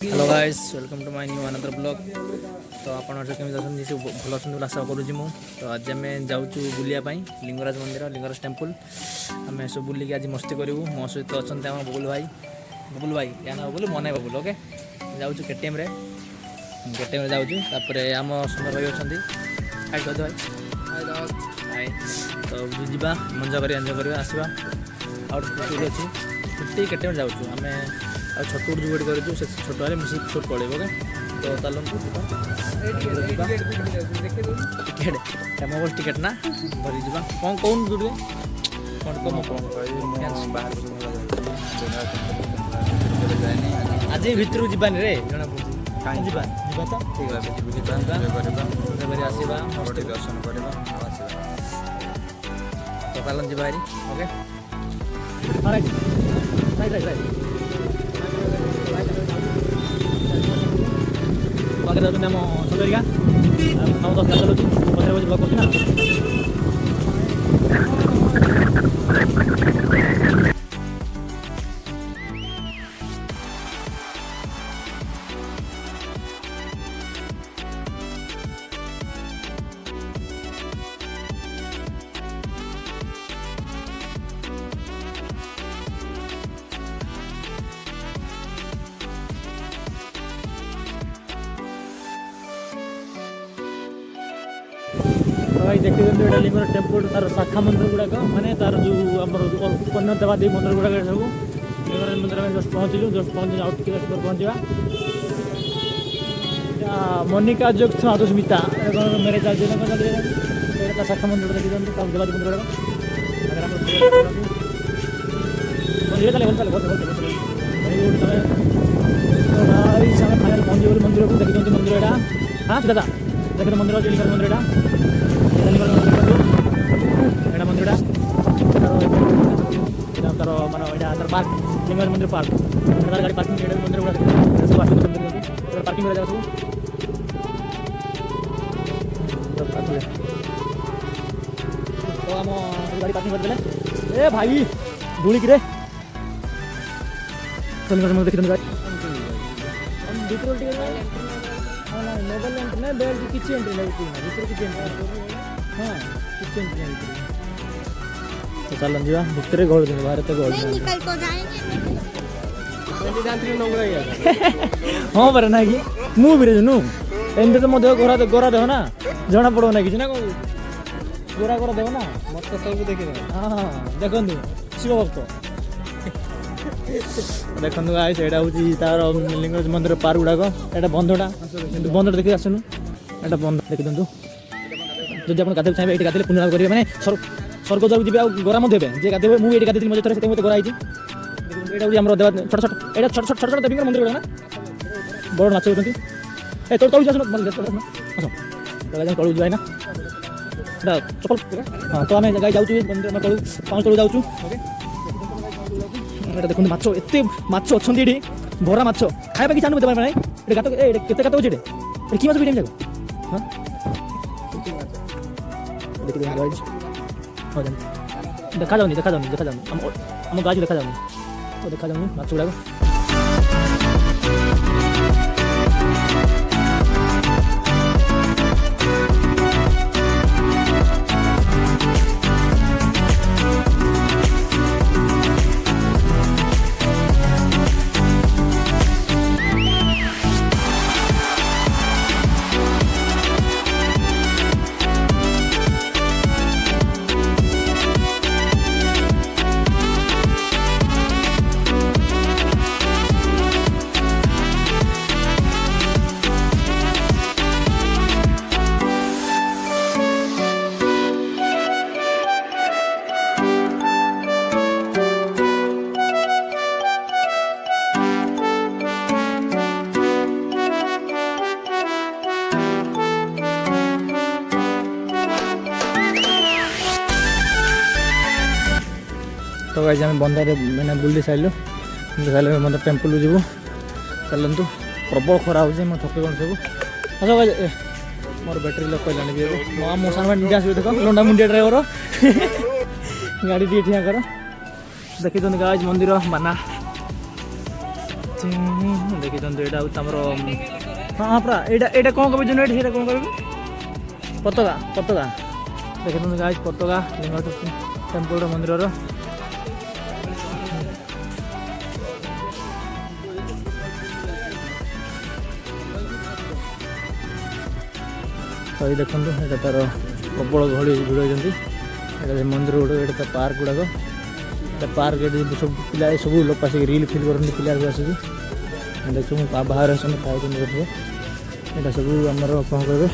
Hello guys welcome to my new another blog. तो आप केमी अच्छे सब भल अच्छे आशा करुँच मु। तो आज आम जाऊँ बुलायापाई लिंगराज मंदिर लिंगराज टेम्पल आम सब बुलिक आज मस्ती करूँ। मो सहित अच्छा बबुल भाई या ना बबुल मना बबुल ओके जाऊँ केटीएम जाऊँ आम सुंदर भाई अच्छा हाई कर भाई हाई। तो जा मजा कर एंजय करवा आसवा आउट अच्छी छुट्टी केटीएम जाऊँ आम आ छोट जो वेट कर छोट मिस छोट पड़े ओके। तो चलते टिकेट मोबाइल टिकेट ना भरी जा कौन कौन जुड़े कौन कम आज भितर जानी रे जना कहीं जा तो आसवा दर्शन करवा तो चलन जा okay right right right right पाखे जाऊँ आम सदरिका 9-10 चलुँ पचार बजे ब्लग करना। भाई देखते ये लिंगर टेम्पल तार शाखा मंदिर गुड़ाक माने तार जो आम उत्पन्न देवादेवी मंदिर गुड़ाक सब लिंगराज मंदिर में जस्ट पहुँचलु पहुँच पहुँचा मनिका जोग स्मिता मेरे चलते शाखा मंदिर देखी देवादेवी मंदिर फाइनल पहुँचे मंदिर को देखी मंदिर यहाँ हाँ सीधा देखते मंदिर अच्छे लिंगराज मंदिर एटा मंदिर तार मान तार पार्क लिंगराज मंदिर पार्क तार गाड़ी पार्किंग मंदिर गुड़ा पार्किंग जगह सब तो आम गाड़ी पार्किंग करदे ए भाई धूलिक रे लिंगराज मंदिर देखते गाड़ी मोबाइल एंट्री ना बेल किसी एंट्री नहीं भीतर किसी एंट्री हाँ किसी एंट्री नहीं तो चलन जा भीतर गोल दिन बाहर तो गोल निकल तो जाएंगे हाँ पर ना कि मु भी नु एंड तो मो देह गोरा देह ना जना पड़ो ना कि ना गोरा गोरा देह ना मत सब देखि हां देखंतु शिव भक्त देखते गाइस एटा हूँ तार लिंगराज मंदिर पार्क गुड़ाक एटा बंधटा बंधटा देखिए आसनु एटा बंध देखी दिखाँ जब आप गाधे चाहिए ये गाधे पुण्य लाभ करेंगे मैंने स्वर्ग जब जी गोरा मत देवे जे गाधे मुझे गाधे मजे थोड़े मत गोरा यहाँ हूँ देवा छोट छोट ये छोट छोट छोट छोट देवी मंदिर गुड़ा ना बड़ नाच होती ए तोड़ तौल आस तौल जाए ना चपल हाँ तो आम गाई जाऊँ मंदिर तौल पाँच तौल जाऊँ ओके देखते माछ एत माछ अच्छा ये भरा माछ खाया कि जानू देवा ना ये गात केते गात अच्छे कि माछ भी जाक हाँ देखा जाऊनी आम गाज देखा जाऊनी तो देखा जाऊनी माछ गुड़ाक तो गाइस आम बंधार मैंने बुली सारे बंधार टेम्पल जीव चलतु प्रबल खरा हो थके कौन सब अच्छा गाइस मोर बैटेरी लक कहलानी भी मो सामान डांस देख लंडा मुंडिया ड्राइवर गाड़ी टी ठिया कर देखी गाइस मंदिर माना देखी एटा हमर हाँ पूरा एटा कौन कह एटा कौन कह पताका पताका देखी गाइस पताका लिंगाराज टेम्पल मंदिर तो ये देखो ये तार प्रबल गहली भिड़ होती मंदिर गुड़ा ये पार्क गुड़ाक पार्क सब पिला सब लोग आसिक रिल फिल करते पिला आसिक देखो बाहर खाई यहाँ सब आमर कौन कहे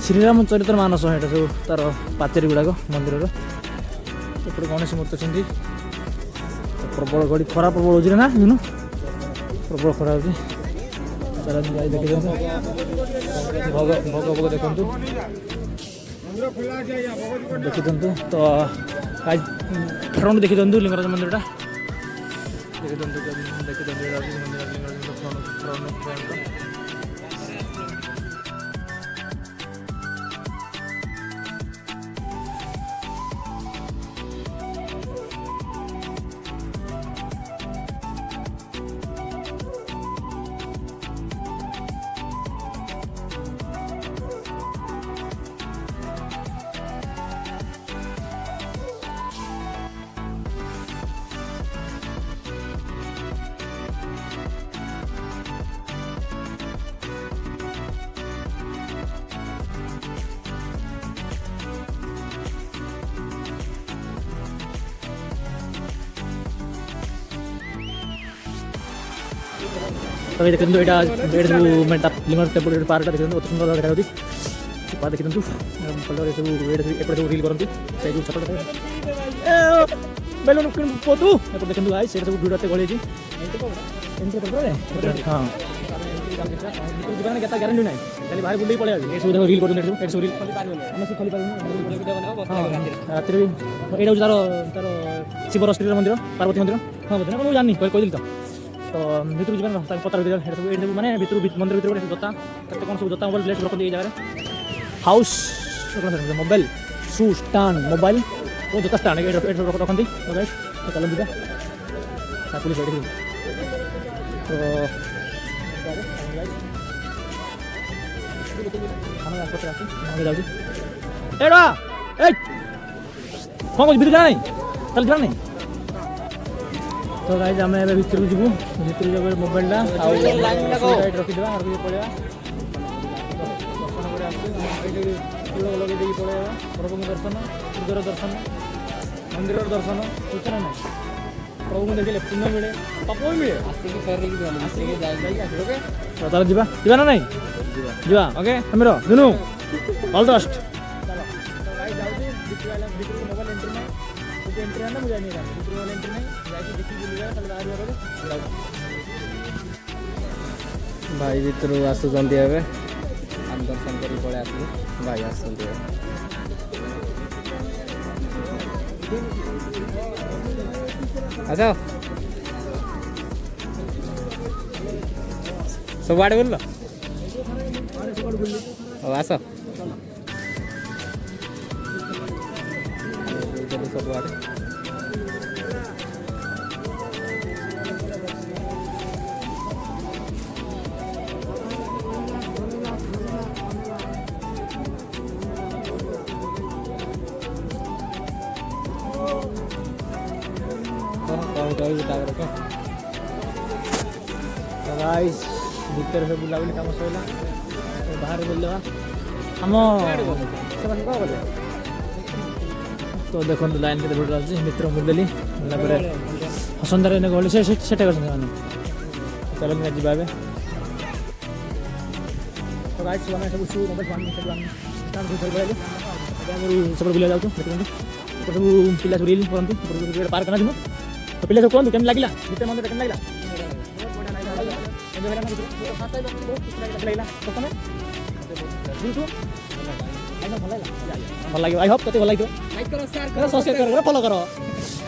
श्रीराम चरित्र मानस यहाँ सब तार पाचेरी गुड़ाक मंदिर गणेश मूर्ति अच्छी प्रबल गहली खरा प्रबल हो ना जुनू प्रबल खरा हो देखी भोग भोग भोग देखु देखी तो फ्रंट देखी लिंगराज मंदिर देखी तो ये देखते यहाँ बेड सब लिंगराज टेम्पल पार्क देखते अति सुंदर देखा पार्क देखते सब बेड एपटे सब रिल करती छपट बेलून पोतु देखते आई से सब भिड़ गली हाँ ग्यारंटी ना खाली बाहर बुले पड़े सब रिल कर रात यहाँ तार तार शिव श्री मंदिर पार्वती मंदिर हाँ बोलते मुझे जानी कहली तो भितर जी पता सब माने मंदिर भर जोता कौन सब जोता मोबाइल प्लेस रखते ये जगह हाउस मोबाइल शू स्टाण मोबाइल वो जोता स्टाण रखती चलो दीदा पुलिस तो कौन कुछ भीतर जाना नहीं चल जाना नहीं तो गाइज आम ए भितर जीवु भितर जब मोबाइल रखीदे पड़े लगे पड़े प्रभु दर्शन सूर्यर दर्शन मंदिर दर्शन सूचना ना प्रभु देखिए पुण्य मिले पाप भी मिले तो जावा ना नहीं जा ओके हमें दुनू all the best mobile entry नहीं एंट्री है ना मुझे नहीं मोबाइल एंट्री नहीं भाई भर आसुँच आम दर्शन कर पड़े आस भाई आस अच्छा सब आड़े बोल आस सब आड़े गाइस भीतर से बुलाबुली काम सैला बाहर बोल आम तो देखो लाइन के भिड़ चलती मित्र बुलदेली हसंदार गली से चलो जाए तो गाइस सब शू मोबाइल सब बुला जाऊँ सब पिला सब रिल करती पार्क ना तो पिला सब कहूँ केम लगे भीतर मंदिर केम लगे भल लगे आई होप कत भल लगे सब्सक्राइब फॉलो करो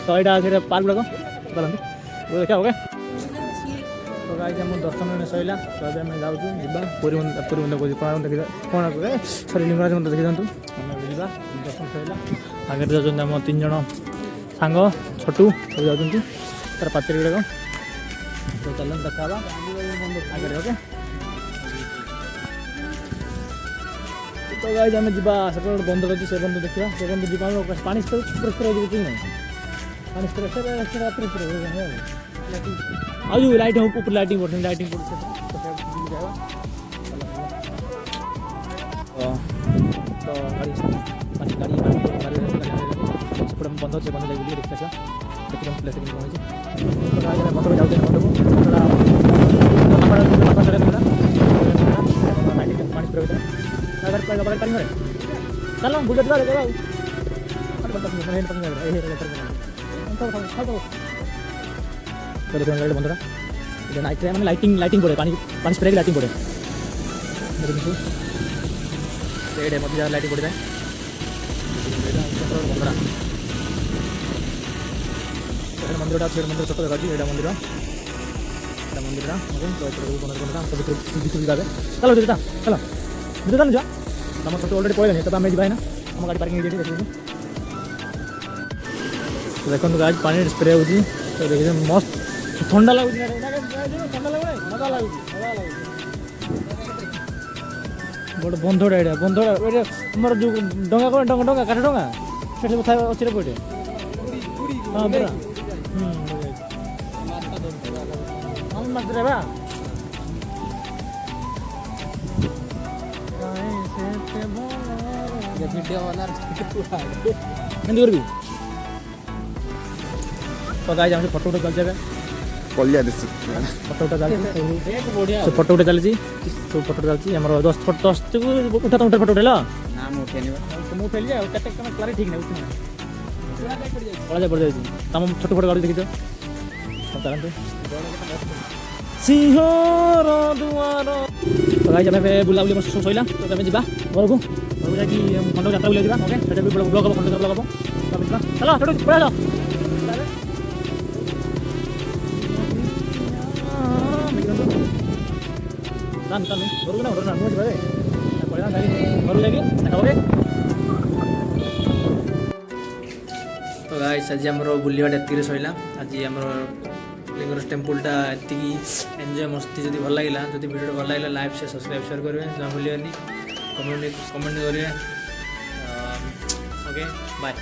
तो यहाँ पार्क गुड़ाक चलते देखा ओके तो गाइस आम दर्शन सैला तो अभी आम जाऊँ जा पुरी मंदिर कोणार्क देखी कोणार्क सरी लिंगराज मंदिर देखी दिखाँ जा दर्शन सैला आगे जाऊँ आम 3 जन सांग छोटू सब जाऊँ तार पाचेरी गुड़ाक तो चलन देखा आगे ओके तो गाइस आम जा बंद अच्छी से बंद देखा से बंद जी पानी स्प्रे नहीं पानी स्प्रे आज लाइट ऊपर लाइटिंग पड़ती लाइटिंग पड़ती तो गाड़ी बंद अच्छे बंद लगे देखा देखिए प्लेस बंद जाऊँ पानी स्प्रे चलो बुलेट बंधरा नाइट मैंने लाइटिंग पड़े पानी स्प्रे की लाइटिंग पड़े मध्य लाइटिंग पड़े बंधरा मंदिर मंदिर छोट देखा मंदिर मंदिर चलो चलो चलो चलो जा तुम छोटे अलरेडी पड़े तब आम जाए ना आम गाड़ी पार्किंग देखिए देखो गाड़ी पानी स्प्रे हो देखिए मस्त ठंडा लगुच ठंडा लगे मजा लगुच गोटे बंधटा ये बंधटा तुम जो डंगा कौन डंगा डंगा काठ डंगा से कथा अच्छे पटे हाँ पूरा माछ रे तो गाइस हम फोटो उठा चलते फोटो उठा फोटो उठा चलती तो फोटो चलती आम 10 फोटो उठा तुम फोटो उठेल तुम उठेल क्लारी ठीक नहीं पड़ा पड़ जाए तुम छोट फोटो गाड़ी देखी चलते सिंहर दुआर तो गाइस आम बुलाबुली सब सैला तो आम जा घर को जाकि खंड यात्रा बुला ओके सेटा भी ब्लॉग हम खंड ब्लॉग हम चलो छोटू पड़ा जाओ घर तो गाइस आज आम बुलवाटा एति सैला आज आम लिंगराज टेम्पलटा एति एंजॉय मस्ती जब भल लगे जब वीडियो भल लगे लाइक से सब्सक्राइब शेयर करेंगे जहाँ भूलिए कमेंट करेंगे ओके बाय।